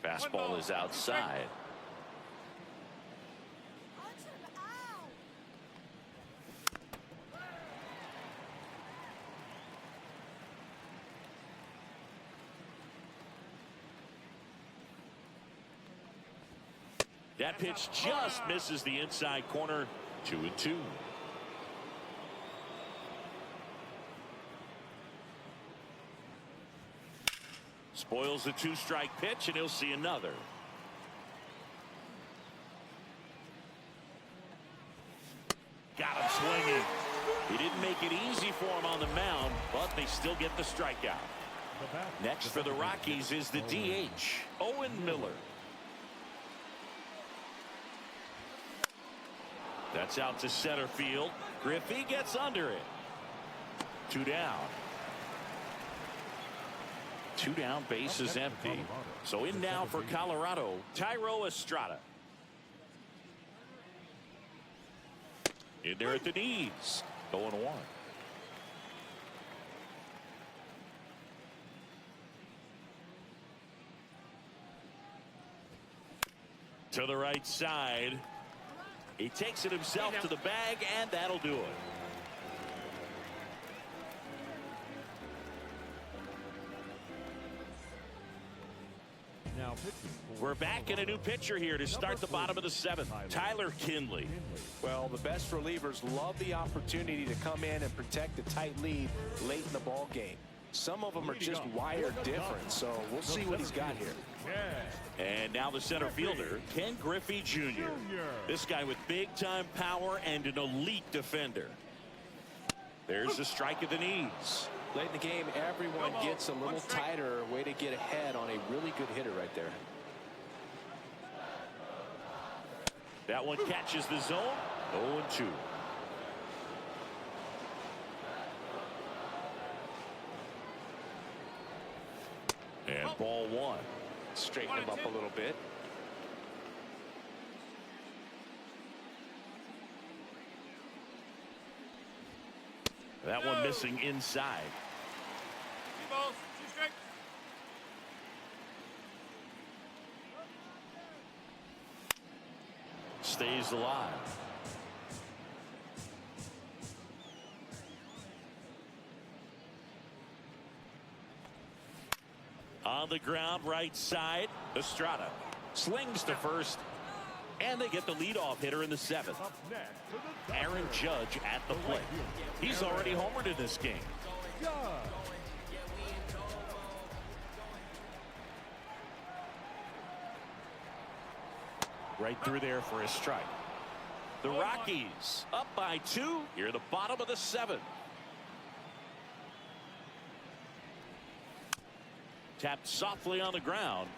Fastball is outside. That pitch just misses the inside corner. 2-2. Spoils the 2-strike pitch, and he'll see another. Got him swinging. He didn't make it easy for him on the mound, but they still get the strikeout. Next for the Rockies is the DH, Owen Miller. That's out to center field. Griffey gets under it. 2 down. 2 down, base is empty. So in now for Colorado, Thairo Estrada. In there at the knees. 0-1. To the right side. He takes it himself to the bag, and that'll do it. We're back in a new pitcher here to start the bottom of the 7th. Tyler Kinley. Well, the best relievers love the opportunity to come in and protect a tight lead late in the ball game. Some of them are just wired different, so we'll see what he's got here. And now the center fielder, Ken Griffey Jr. This guy with big-time power and an elite defender. There's a strike at the knees. Late in the game, everyone gets a little tighter. Way to get ahead on a really good hitter right there. That one catches the zone. 0-2. And ball 1. Straighten him up a little bit. That one missing inside. 2 balls, 2 strikes. Stays alive. On the ground, right side, Estrada slings to first, and they get the leadoff hitter in the 7th. Aaron Judge at the plate. He's already homered in this game. Right through there for a strike. The Rockies up by 2 here at the bottom of the 7th. Tapped softly on the ground.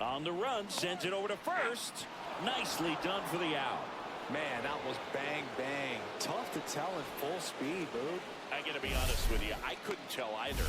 On the run, sends it over to first. Nicely done for the out. Man, that was bang, bang. Tough to tell in full speed, Boog. I got to be honest with you, I couldn't tell either.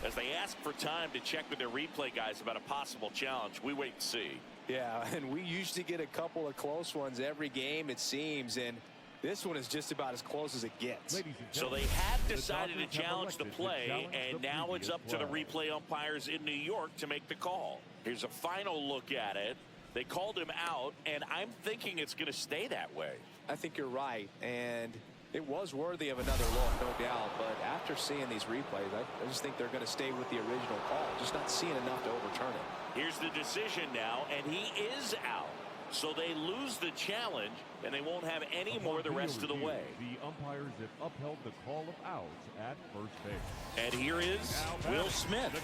As they ask for time to check with their replay guys about a possible challenge, we wait and see. Yeah, and we usually get a couple of close ones every game, it seems, and this one is just about as close as it gets. So they have decided to challenge the play, and now it's up to the replay umpires in New York to make the call. Here's a final look at it. They called him out, and I'm thinking it's going to stay that way. I think you're right, and it was worthy of another look, no doubt, but after seeing these replays, I just think they're going to stay with the original call, just not seeing enough to overturn it. Here's the decision now, and he is out. So they lose the challenge, and they won't have any more the rest of the way. The umpires have upheld the call of outs at first base. And here is Will Smith.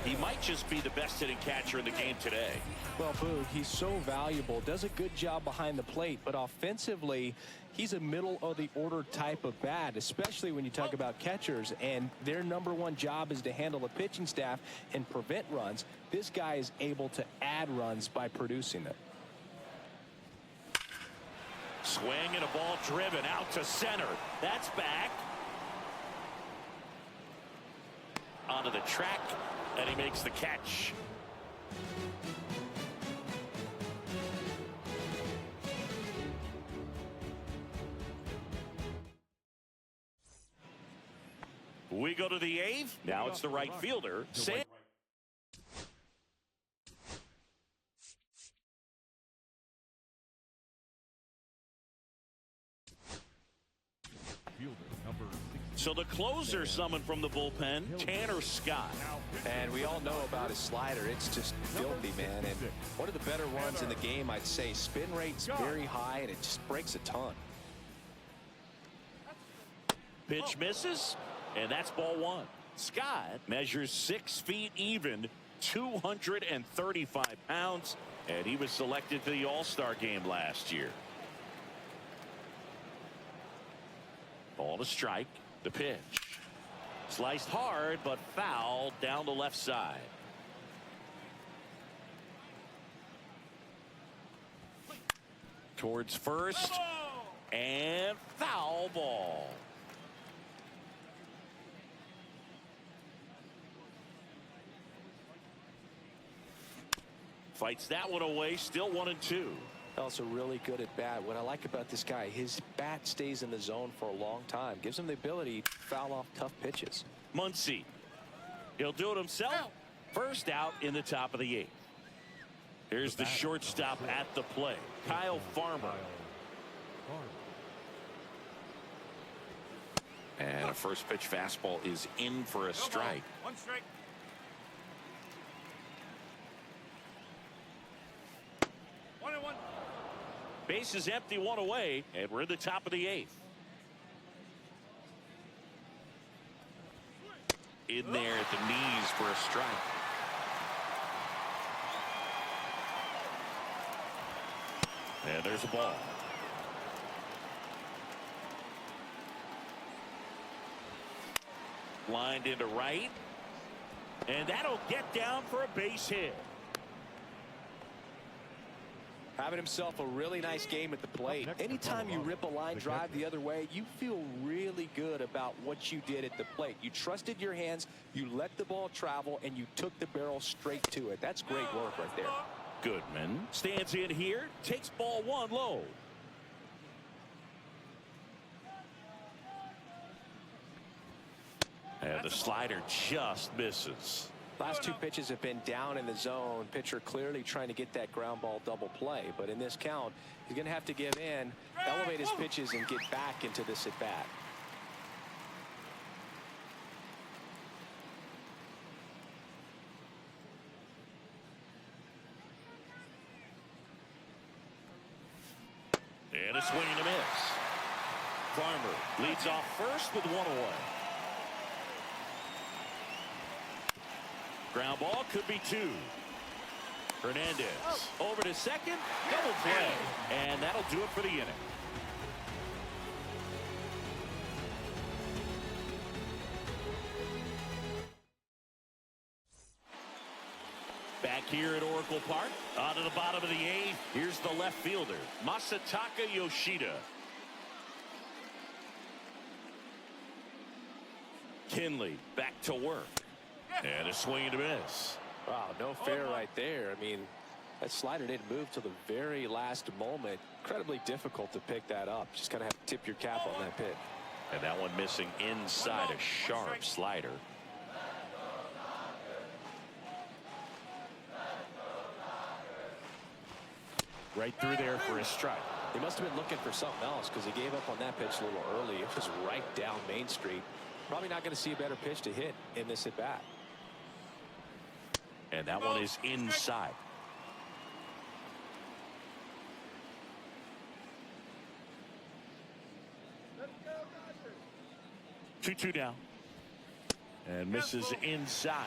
He might just be the best hitting catcher in the game today. Well, Boog, he's so valuable, does a good job behind the plate, but offensively, he's a middle-of-the-order type of bat, especially when you talk about catchers, and their #1 job is to handle the pitching staff and prevent runs. This guy is able to add runs by producing it. Swing and a ball driven out to center. That's back. Onto the track, and he makes the catch. We go to the 8th. Now it's the right fielder, Sam. So the closer summoned from the bullpen, Tanner Scott. And we all know about his slider. It's just filthy, man. And one of the better ones in the game, I'd say. Spin rate's very high, and it just breaks a ton. Pitch misses, and that's ball 1. Scott measures 6 feet even, 235 pounds, and he was selected for the All-Star game last year. Ball to strike. The pitch. Sliced hard, but fouled down the left side. Towards first, and foul ball. Fights that one away, still 1-2. Also really good at bat. What I like about this guy, his bat stays in the zone for a long time. Gives him the ability to foul off tough pitches. Muncy. He'll do it himself. First out in the top of the 8th. Here's the shortstop at the plate, Kyle Farmer. And a first pitch fastball is in for a strike. 1 strike. Base is empty, 1 away, and we're in the top of the 8th. In there at the knees for a strike. And there's a ball. Lined into right. And that'll get down for a base hit. Having himself a really nice game at the plate. Anytime you rip a line drive the other way, you feel really good about what you did at the plate. You trusted your hands, you let the ball travel, and you took the barrel straight to it. That's great work right there. Goodman stands in here, takes ball 1 low. And the slider just misses. Last 2 pitches have been down in the zone. Pitcher clearly trying to get that ground ball double play. But in this count, he's going to have to give in, elevate his pitches, and get back into this at bat. And a swing and a miss. Farmer leads off first with 1 away. Ground ball could be 2. Hernandez over to second, double play, and that'll do it for the inning. Back here at Oracle Park, onto the bottom of the 8th. Here's the left fielder, Masataka Yoshida. Kinley back to work. And a swing and a miss. Wow, no fair right there. I mean, that slider didn't move till the very last moment. Incredibly difficult to pick that up. Just kind of have to tip your cap on that pitch. And that one missing inside a sharp slider. Right through there for a strike. He must have been looking for something else because he gave up on that pitch a little early. It was right down Main Street. Probably not going to see a better pitch to hit in this at bat. And that one is inside. 2-2 down. And misses inside.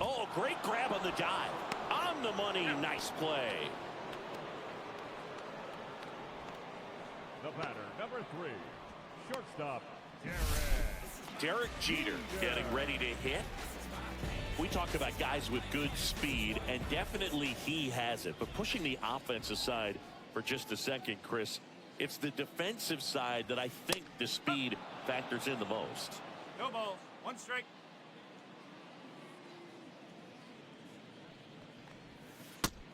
Oh, great grab on the dive. On the money, nice play. The batter, number 3, shortstop, Derek Jeter getting ready to hit. We talk about guys with good speed, and definitely he has it. But pushing the offense aside for just a second, Chris, it's the defensive side that I think the speed factors in the most. No balls. 1 strike.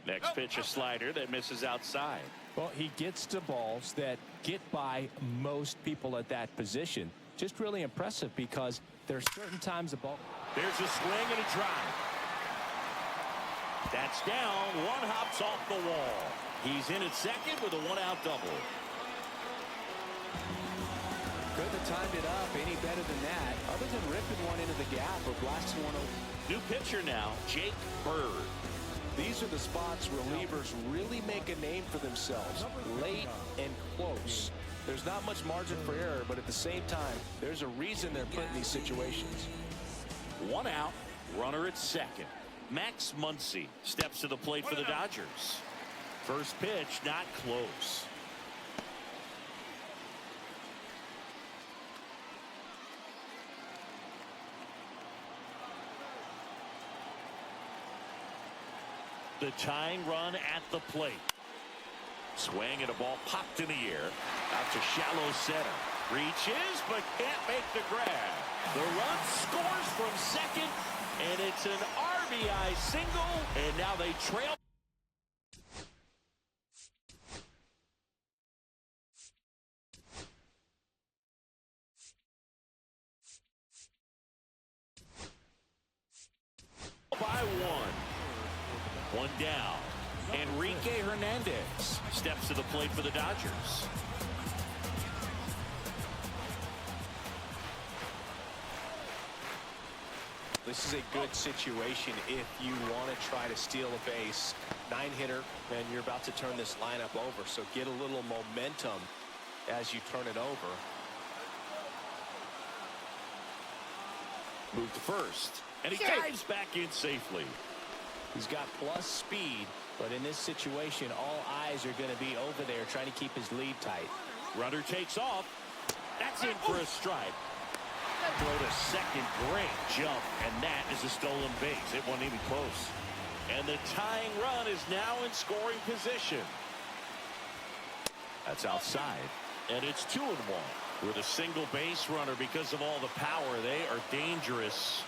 Next pitch, a slider that misses outside. Well, he gets to balls that get by most people at that position. Just really impressive because there's certain times the ball. There's a swing and a drive. That's down. One hops off the wall. He's in at second with a 1-out double. Couldn't have timed it up any better than that, other than ripping one into the gap or blasting one over. New pitcher now, Jake Bird. These are the spots relievers really make a name for themselves, late and close. There's not much margin for error, but at the same time, there's a reason they're put in these situations. 1 out, runner at second. Max Muncy steps to the plate for the Dodgers. First pitch, not close. The tying run at the plate. Swing and a ball popped in the air. Out to shallow center. Reaches, but can't make the grab. The run scores from second, and it's an RBI single, and now they trail. By 1 down. Enrique Hernandez steps to the plate for the Dodgers. This is a good situation if you want to try to steal a base. 9-hitter, and you're about to turn this lineup over, so get a little momentum as you turn it over. Move to first, and he dives back in safely. He's got plus speed, but in this situation, all eyes are going to be over there trying to keep his lead tight. Runner takes off. That's in for a strike. Throw to second, great jump, and that is a stolen base. It wasn't even close. And the tying run is now in scoring position. That's outside, and it's 2-1. With a single base runner, because of all the power, they are dangerous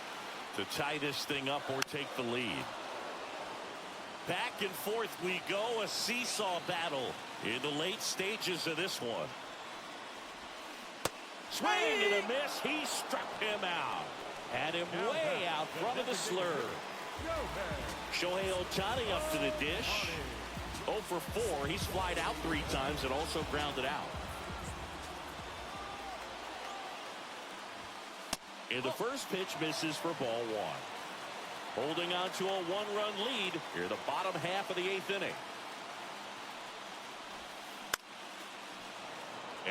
to tie this thing up or take the lead. Back and forth we go, a seesaw battle in the late stages of this one. Swing and a miss. He struck him out. Had him way out front of the slur. Shohei Ohtani up to the dish. 0 for 4. He's flied out 3 times and also grounded out. And the first pitch misses for ball 1. Holding on to a 1-run lead here in the bottom half of the 8th inning.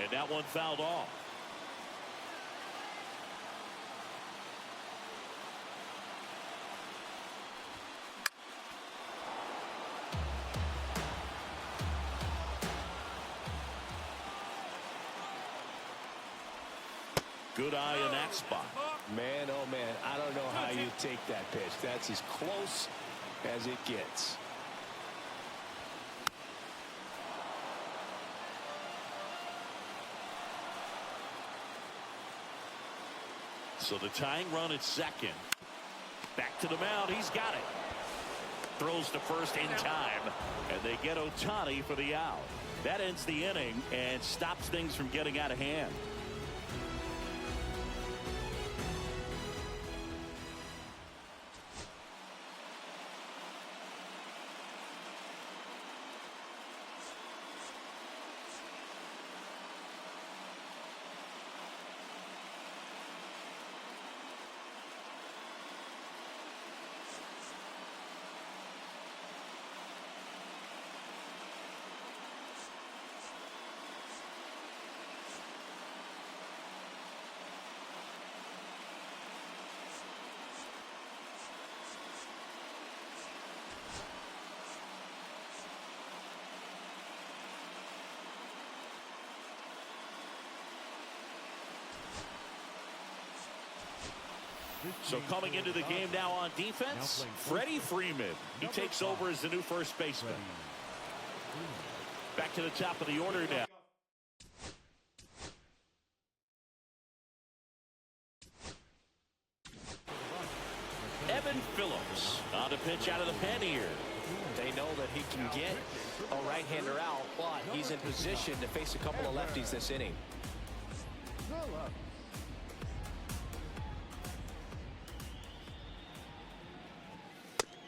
And that one fouled off. Good eye in that spot. Man, oh man, I don't know how you take that pitch. That's as close as it gets. So the tying run at second. Back to the mound. He's got it. Throws to first in time, and they get Ohtani for the out. That ends the inning and stops things from getting out of hand. So coming into the game now on defense, Freddie Freeman. He takes over as the new first baseman. Back to the top of the order now. Evan Phillips on the pitch out of the pen here. They know that he can get a right-hander out, but he's in position to face a couple of lefties this inning.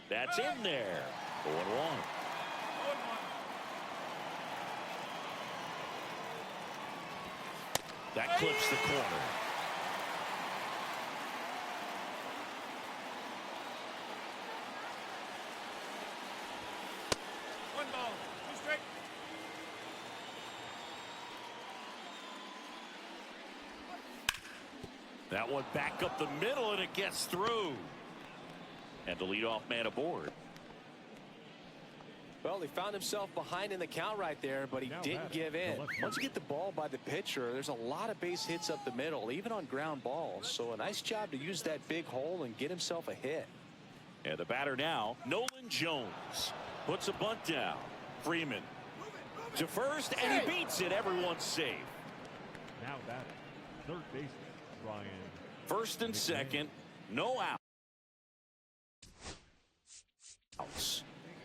That's in there. 0-1. That clips the corner. One ball, two strike. That one back up the middle, and it gets through. And the leadoff man aboard. Well, he found himself behind in the count right there, but he didn't give in. Once you get the ball by the pitcher, there's a lot of base hits up the middle, even on ground balls. So a nice job to use that big hole and get himself a hit. And the batter now, Nolan Jones, puts a bunt down. Freeman to first, and he beats it. Everyone's safe. Now batting, third baseman, Ryan. First and second, no out.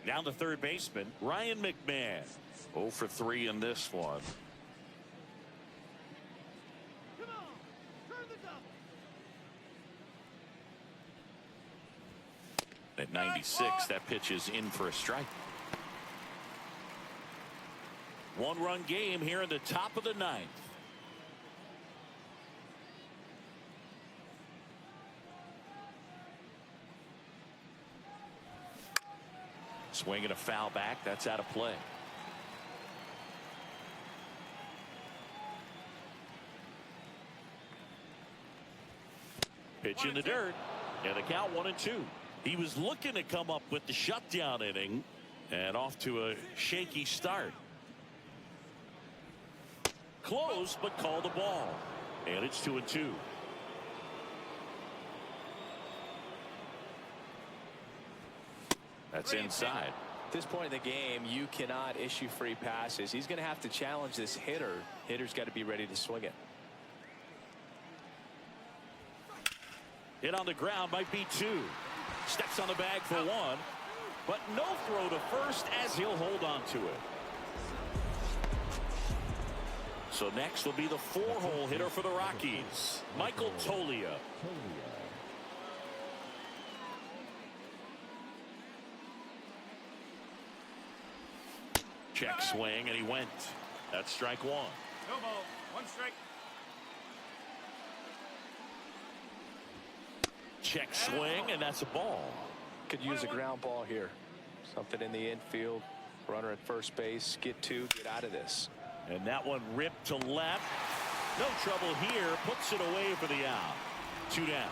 Now the third baseman, Ryan McMahon. 0 for 3 in this one. At 96, that pitch is in for a strike. One-run game here in the top of the ninth. Swinging a foul back. That's out of play. Pitch in the dirt. And the count 1-2. He was looking to come up with the shutdown inning. And off to a shaky start. Close, but call the ball. And it's 2-2. That's inside. At this point in the game, you cannot issue free passes. He's going to have to challenge this hitter. Hitter's got to be ready to swing it. Hit on the ground might be 2. Steps on the bag for 1. But no throw to first as he'll hold on to it. So next will be the 4-hole hitter for the Rockies, Michael Toglia. Check swing, and he went. That's strike 1. No ball, one strike. Check swing, and that's a ball. Could use a ground ball here. Something in the infield. Runner at first base. Get 2. Get out of this. And that one ripped to left. No trouble here. Puts it away for the out. 2 down.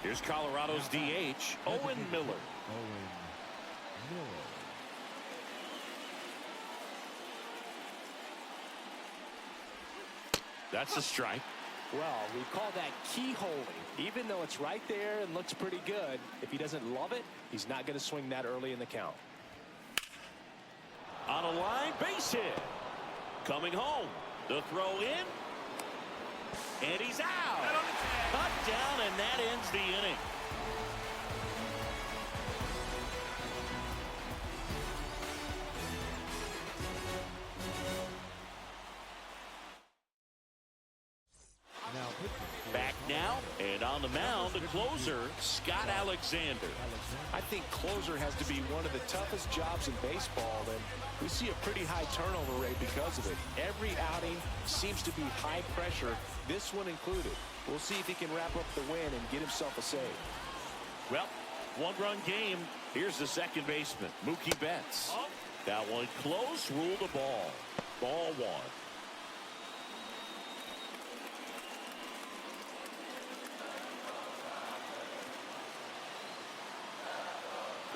Here's Colorado's DH, Owen Miller. That's a strike. Well, we call that keyholing. Even though it's right there and looks pretty good, if he doesn't love it, he's not going to swing that early in the count. On a line, base hit. Coming home. The throw in. And he's out. Cut down, and that ends the inning. Back now, and on the mound, the closer, Scott Alexander. I think closer has to be one of the toughest jobs in baseball, and we see a pretty high turnover rate because of it. Every outing seems to be high pressure, this one included. We'll see if he can wrap up the win and get himself a save. Well, one-run game. Here's the second baseman, Mookie Betts. That one close, ruled the ball. Ball 1.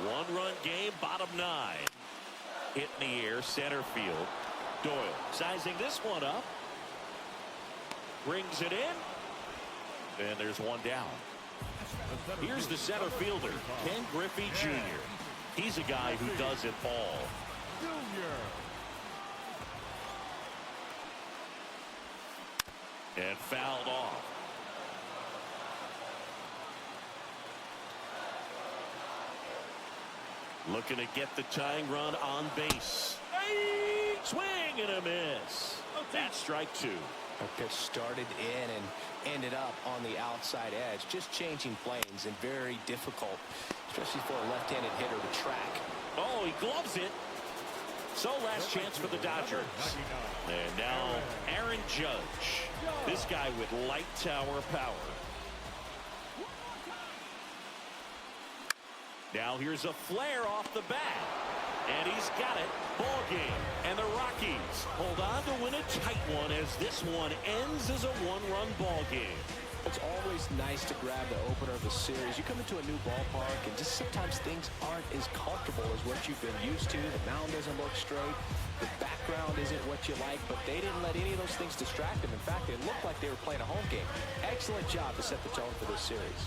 One-run game, bottom 9. Hit in the air, center field. Doyle sizing this one up. Brings it in. And there's one down. Here's the center fielder, Ken Griffey Jr. He's a guy who does it all. And fouled off. Looking to get the tying run on base. Swing and a miss. That's strike two. A pitch started in and ended up on the outside edge. Just changing planes and very difficult, especially for a left-handed hitter to track. Oh, he gloves it. So last chance for the Dodgers. And now Aaron Judge. This guy with light tower power. Now here's a flare off the bat. And he's got it. Ball game. And the Rockies hold on to win a tight one as this one ends as a one-run ball game. It's always nice to grab the opener of the series. You come into a new ballpark and just sometimes things aren't as comfortable as what you've been used to. The mound doesn't look straight. The background isn't what you like, but they didn't let any of those things distract them. In fact, it looked like they were playing a home game. Excellent job to set the tone for this series.